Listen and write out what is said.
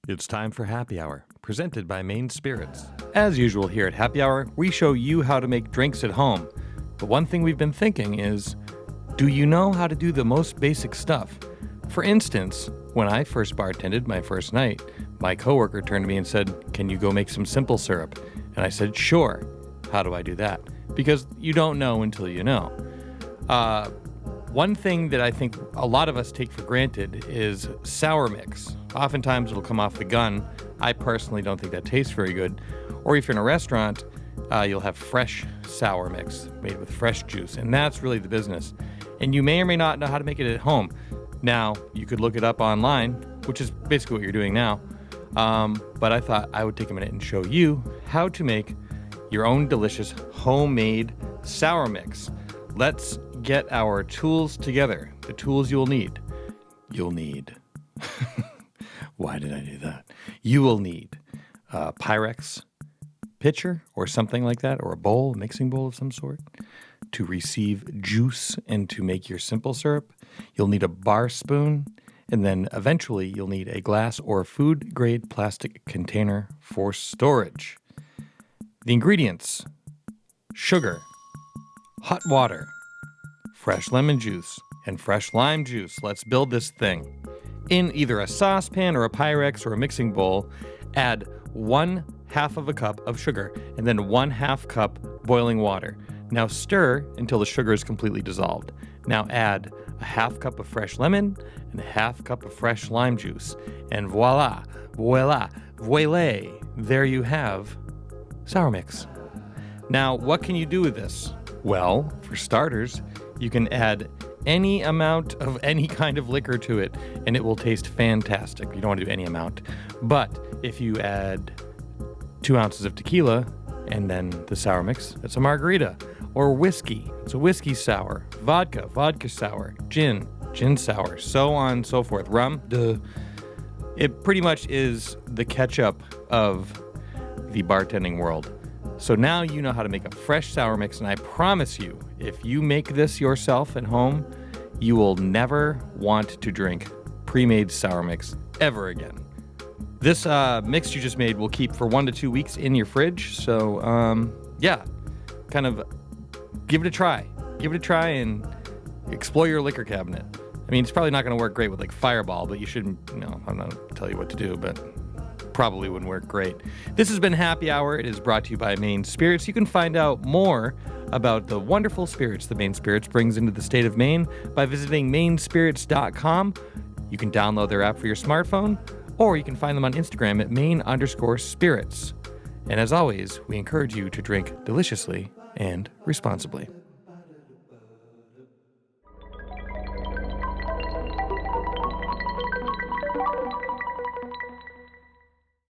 It's time for Happy Hour, presented by Maine Spirits. As usual here at Happy Hour, we show you how to make drinks at home. But one thing we've been thinking is, do you know how to do the most basic stuff? For instance, when I first bartended my first night, my coworker turned to me and said, "Can you go make some simple syrup?" And I said, "Sure." How do I do that? Because you don't know until you know. One thing that I think a lot of us take for granted is sour mix. Oftentimes it'll come off the gun. I personally don't think that tastes very good. Or if you're in a restaurant, you'll have fresh sour mix made with fresh juice, and that's really the business. And you may or may not know how to make it at home. Now, you could look it up online, which is basically what you're doing now. But I thought I would take a minute and show you how to make your own delicious homemade sour mix. Let's get our tools together. The tools you'll need. Why did I do that? You will need a PYREX pitcher or something like that, or a bowl, a mixing bowl of some sort, to receive juice and to make your simple syrup. You'll need a BARSPOON, and then eventually you'll need a glass or food-grade plastic container for storage. The ingredients: sugar, hot water, fresh lemon juice, and fresh lime juice. Let's build this thing. In either a saucepan or a PYREX or a mixing bowl, add 1/2 of a cup of sugar and then 1/2 cup boiling water. Now stir until the sugar is completely dissolved. Now add a 1/2 cup of fresh lemon and a 1/2 cup of fresh lime juice. And voila, there you have sour mix. Now, what can you do with this? Well, for starters, you can add any amount of any kind of liquor to it, and it will taste fantastic. You don't want to do any amount. But if you add 2 ounces of tequila and then the sour mix, it's a margarita. Or whiskey, it's a whiskey sour. Vodka sour. Gin sour. So on and so forth. Rum, it pretty much is the ketchup of the bartending world. So now you know how to make a fresh sour mix, and I promise you, if you make this yourself at home, you will never want to drink pre-made sour mix ever again. This mix you just made will keep for 1 to 2 weeks in your fridge, so kind of give it a try. Give it a try and explore your liquor cabinet. I mean, it's probably not going to work great with like Fireball, but you shouldn't, I'm not going to tell you what to do, but probably wouldn't work great. This has been Happy Hour. It is brought to you by Maine Spirits. You can find out more about the wonderful spirits that Maine Spirits brings into the state of Maine by visiting mainspirits.com. You can download their app for your smartphone, or you can find them on Instagram at Maine_spirits. And as always, we encourage you to drink deliciously and responsibly.